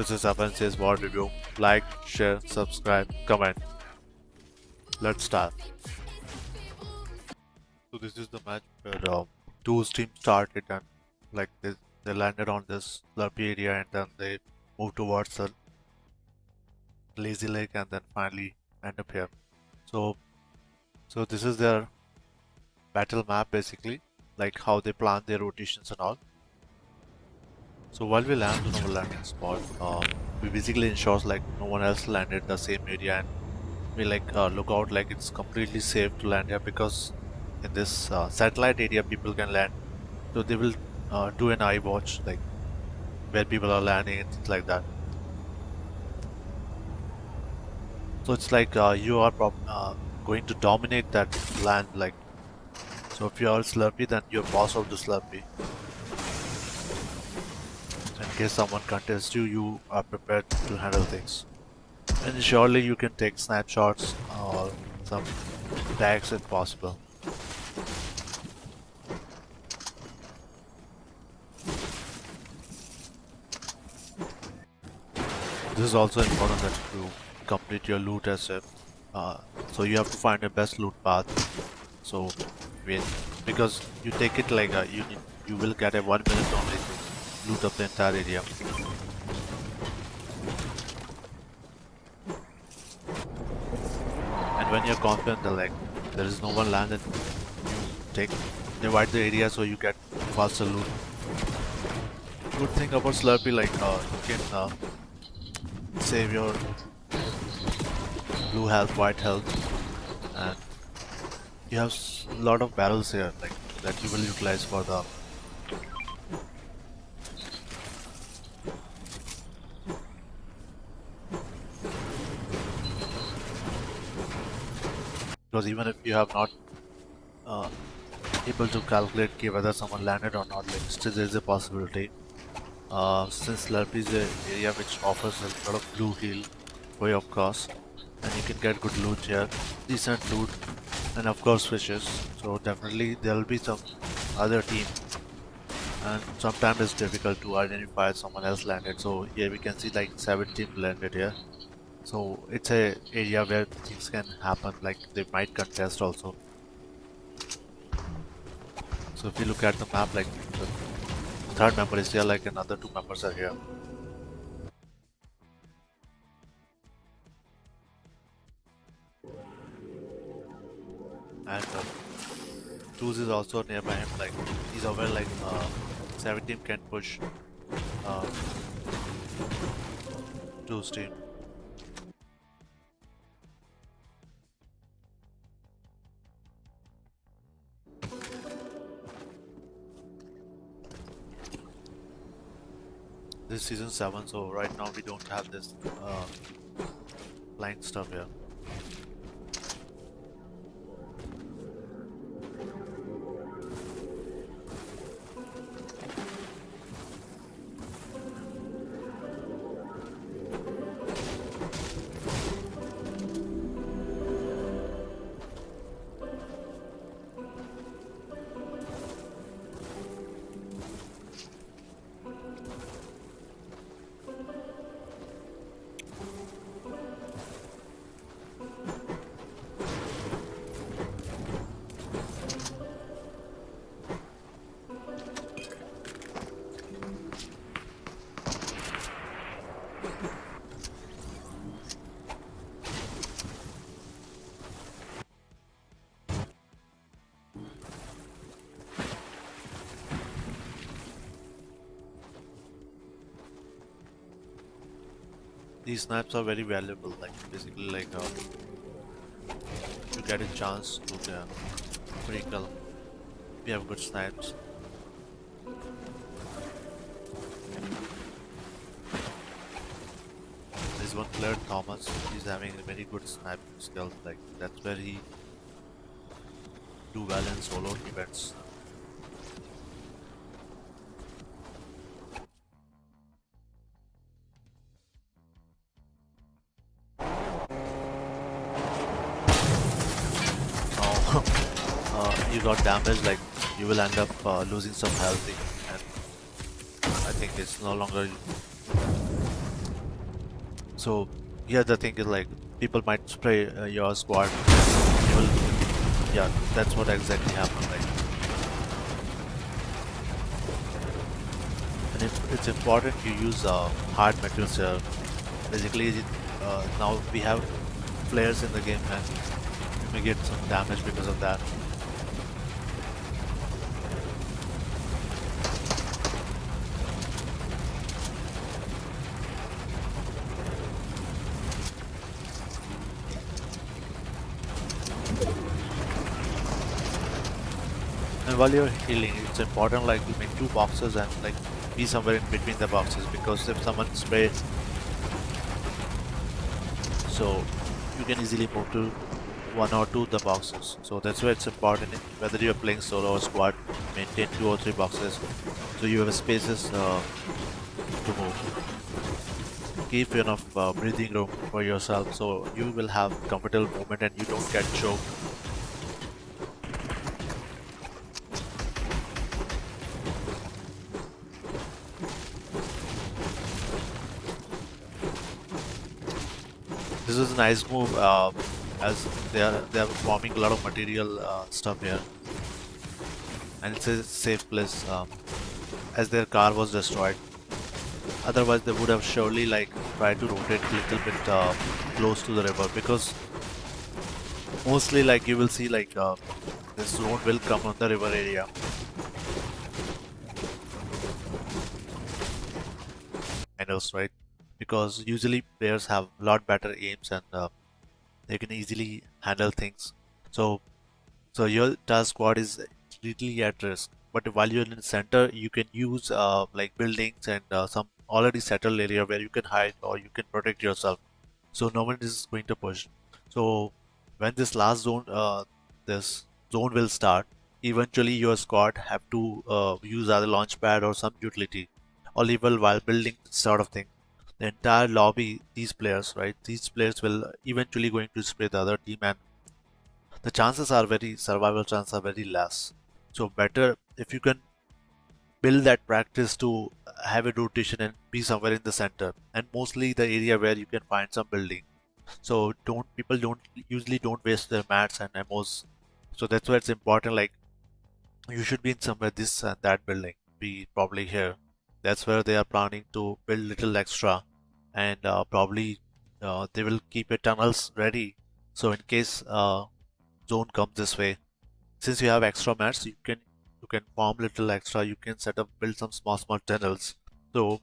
This is Avance's VOD review. Like, share, subscribe, comment. Let's start. So this is the match where two teams started and like they landed on this slurpy area and then they moved towards the lazy lake and then finally end up here. So so this is their battle map basically, like how they plan their rotations and all. So while we land on our landing spot, we basically ensures like no one else landed the same area and we look out like it's completely safe to land here because in this satellite area people can land, so they will do an eye watch like where people are landing and things like that. So it's like you are going to dominate that land, like, so if you are Slurpee then you're boss of the Slurpee. So in case someone contests you, you are prepared to handle things, and surely you can take snapshots or some tags if possible. This is also important that you complete your loot as if so you have to find the best loot path. So when because you take it like you will get a 1 minute only to loot up the entire area. And when you're confident that like there is no one landed, you take divide the area so you get faster loot. Good thing about Slurpee, like you can save your blue health, white health, and you have a lot of barrels here like that you will utilize for the because even if you have not uh, able to calculate whether someone landed or not, like still there is a possibility. Since Slurpee is an area which offers a lot of blue heal free of cost, and you can get good loot here, decent loot, and of course fishes. So definitely there will be some other team, and sometimes it's difficult to identify someone else landed. So here we can see like 17 landed here. So it's a area where things can happen, like they might contest also. So if you look at the map, like the third member is here, like another two members are here. And Tools is also nearby him, like he's aware like 17 can push uh, Tools team. This is season 7, so right now we don't have this flying stuff here. These snipes are very valuable, like basically like you get a chance to free kill if you have good snipes. There's one player Thomas, he's having a very good sniping skills, like that's where he do well in solo events. You got damaged, like you will end up losing some health, and I think it's no longer So here the thing is like people might spray your squad, and you will, yeah, that's what exactly happened. Like, and it's important you use hard materials here. Basically, now we have flares in the game, and you may get some damage because of that. And while you're healing, it's important like you make two boxes and like be somewhere in between the boxes, because if someone spray, so you can easily move to one or two of the boxes. So that's why it's important whether you're playing solo or squad, maintain two or three boxes so you have spaces to move. Keep enough breathing room for yourself so you will have comfortable movement and you don't get choked. This is a nice move as they are forming a lot of material stuff here, and it's a safe place as their car was destroyed. Otherwise, they would have surely like tried to rotate a little bit close to the river, because mostly like you will see like this zone will come on the river area. I know, right? Because usually players have a lot better aims and they can easily handle things. So So your task squad is really at risk. But while you're in the center, you can use like buildings and some already settled area where you can hide or you can protect yourself. So no one is going to push. So when this zone will start, eventually your squad have to use either launch pad or some utility, or level while building sort of thing. The entire lobby, these players, right? These players will eventually going to spray the other team, and the chances are very survival chances are very less. So better if you can build that practice to have a rotation and be somewhere in the center, and mostly the area where you can find some building. So don't people don't usually don't waste their mats and ammos. So that's why it's important. Like you should be in somewhere this and that building. Be probably here. That's where they are planning to build little extra, and probably they will keep a tunnels ready. So in case zone comes this way, since you have extra mats, you can farm little extra. You can set up build some small tunnels. So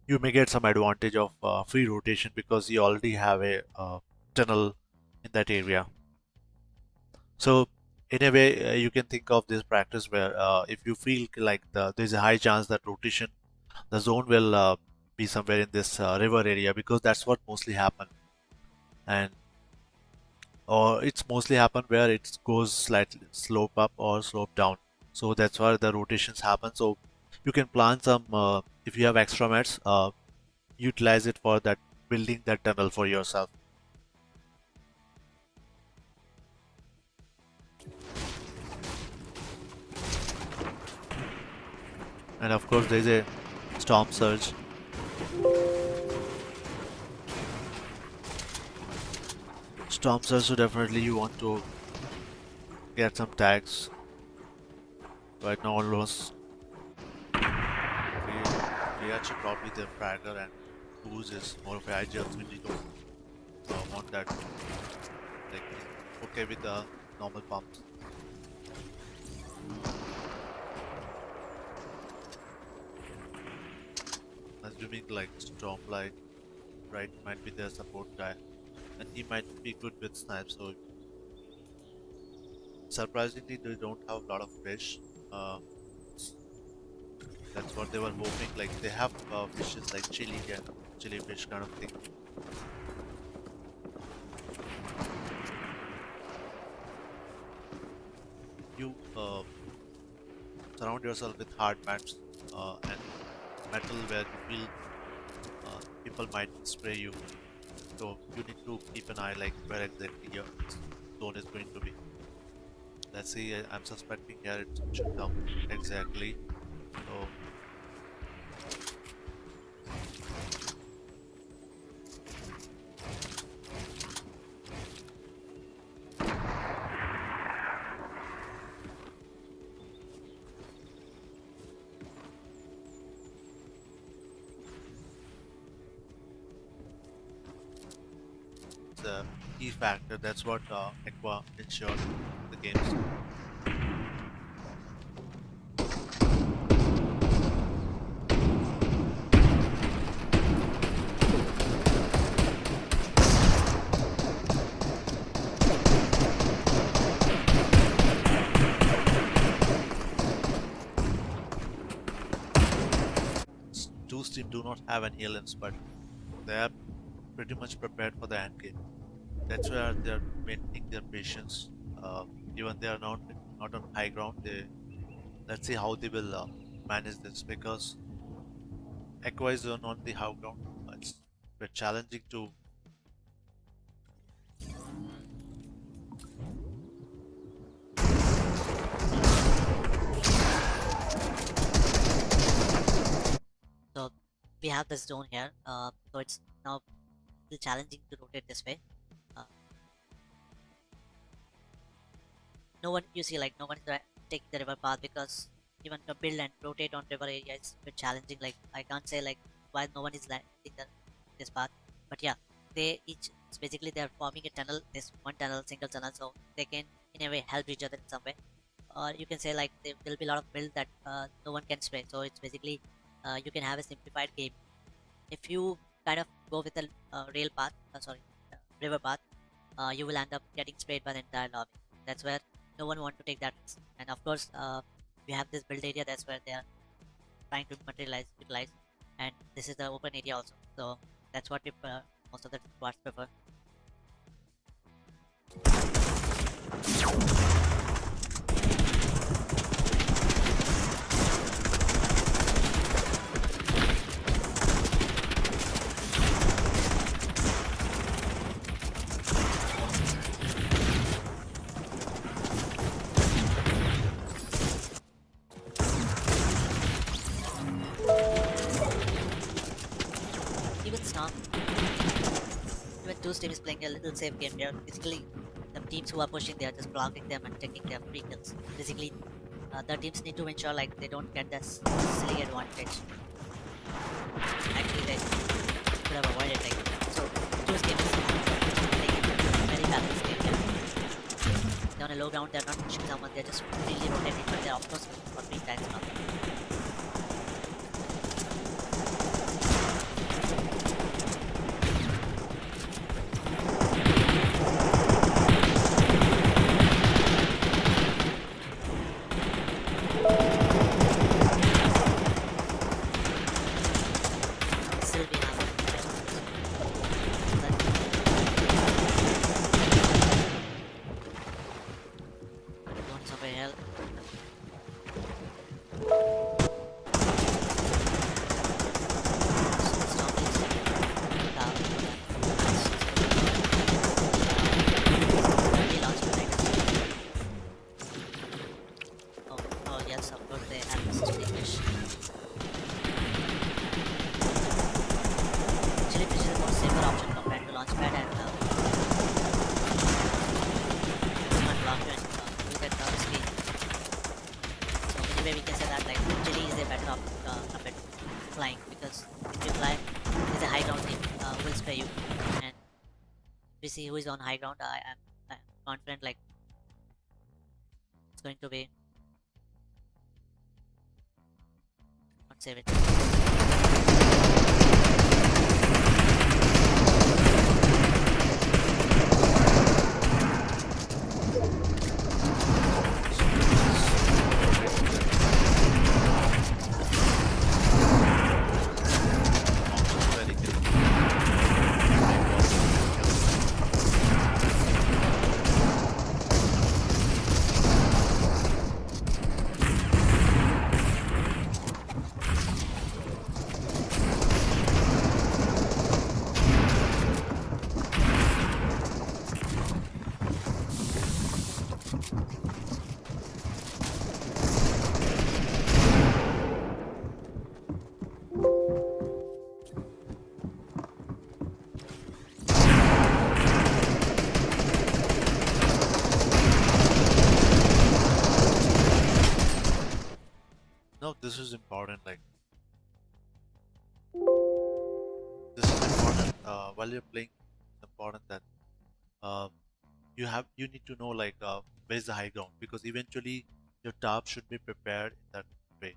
you may get some advantage of free rotation because you already have a tunnel in that area. So in a way, you can think of this practice where if you feel like there's a high chance that rotation, the zone will be somewhere in this river area, because that's what mostly happen. And or it's mostly happen where it goes slightly slope up or slope down, so that's why the rotations happen. So you can plan some if you have extra mats, utilize it for that, building that tunnel for yourself. And of course there's a storm surge. Storm surge, so definitely you want to get some tags right now. Almost we actually probably the fragger, and booze is more of a ideal, so we don't want that, like okay with the normal pumps. Assuming like Stormlight, right, might be their support guy, and he might be good with snipes. So surprisingly, they don't have a lot of fish. Uh, that's what they were hoping. Like they have fishes like chili and chili fish kind of thing. You surround yourself with hard mats and metal where you feel people might spray you. So you need to keep an eye like where exactly your zone is going to be. Let's see, I'm suspecting here it should come exactly. So is a key factor. That's what Aqua ensured the games. Juice team do not have any aliens, but they are pretty much prepared for the end game. That's where they're maintaining their patience. Uh, Even they are not on high ground. They Let's see how they will manage this because Aqua is on the high ground. It's bit challenging to. So we have this zone here. So it's now still challenging to rotate this way. Uh, no one, you see, like no one is taking the river path because even to build and rotate on river area is a bit challenging. Like I can't say like why no one is landing this path, but yeah, they each it's basically they're forming a tunnel. This one tunnel, single tunnel, so they can in a way help each other in some way. Or you can say like there'll be a lot of build that no one can sway. So it's basically you can have a simplified game if you kind of go with a rail path, river path, you will end up getting sprayed by the entire lobby. That's where no one want to take that risk. And of course, we have this build area. That's where they are trying to utilize, and this is the open area also. So that's what we most of the squads prefer. Even Storm, even two team is playing a little safe game here. Basically, the teams who are pushing, they are just blocking them and taking their free kills. Basically, the teams need to ensure like they don't get this silly advantage. Actually, they could have avoided like so. Choose game is playing a very balanced game here. They're on a low ground, they're not pushing someone, they're just really rotating, but they're of course looking for free tags now. Still we have going somewhere else. Oh, oh yes, of course they have this fish. Actually, fish is a more safer option compared to launchpad and smart blocker and you get risky. So anyway, we can say that like chili is a better option compared to flying because if you fly, there's a high ground team will spray you, and we see who is on high ground. I'm confident like it's going to be not save it. Very good. No, this is important. Like this is important. While you're playing, it's important that uh, you need to know like where's the high ground, because eventually your top should be prepared in that way,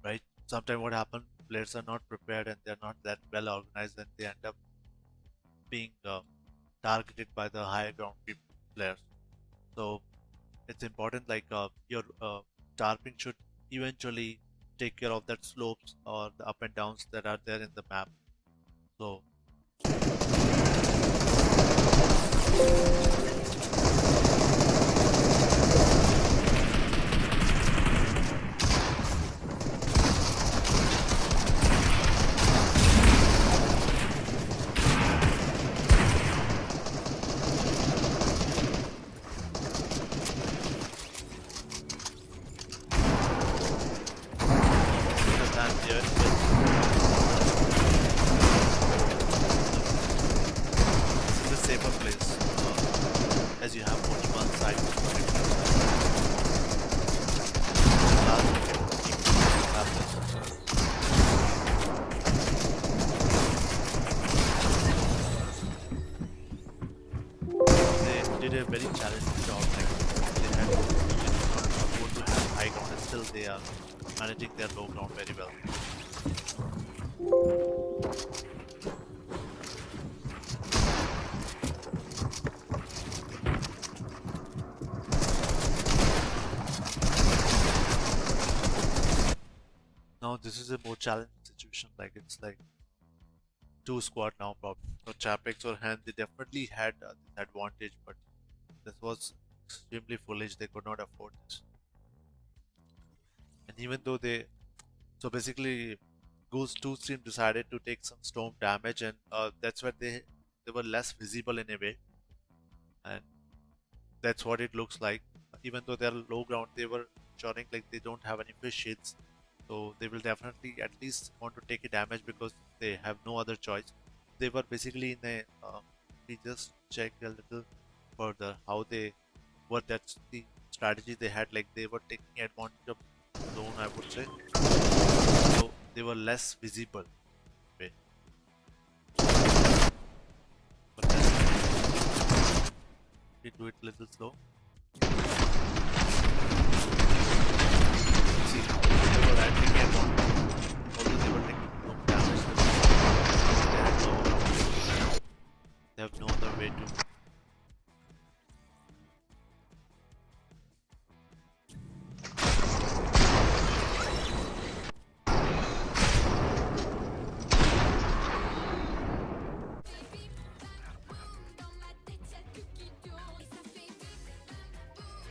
right? Sometimes what happens, players are not prepared and they're not that well organized, and they end up being targeted by the higher ground players. So it's important like your tarping should eventually take care of that slopes or the up and downs that are there in the map. So this is the time here this is a safer place, as you have only one side to protect they did a very challenging job. Like they had they did not afford to have high ground, and still they are managing their low ground very well. Now this is a more challenging situation. Like it's like two squad now, probably. So Chapex or Hand, they definitely had this advantage, but this was extremely foolish. They could not afford this. And even though they, so basically, Goose 2 team decided to take some storm damage, and that's why they were less visible in a way, and that's what it looks like. Even though they're low ground, they were ensuring like they don't have any fish shields, so they will definitely at least want to take a damage because they have no other choice. They were basically in a. We just check a little further how they were. That's the strategy they had. Like they were taking advantage of zone, I would say. So they were less visible. Way. But we do it a little slow. See, they were taking advantage.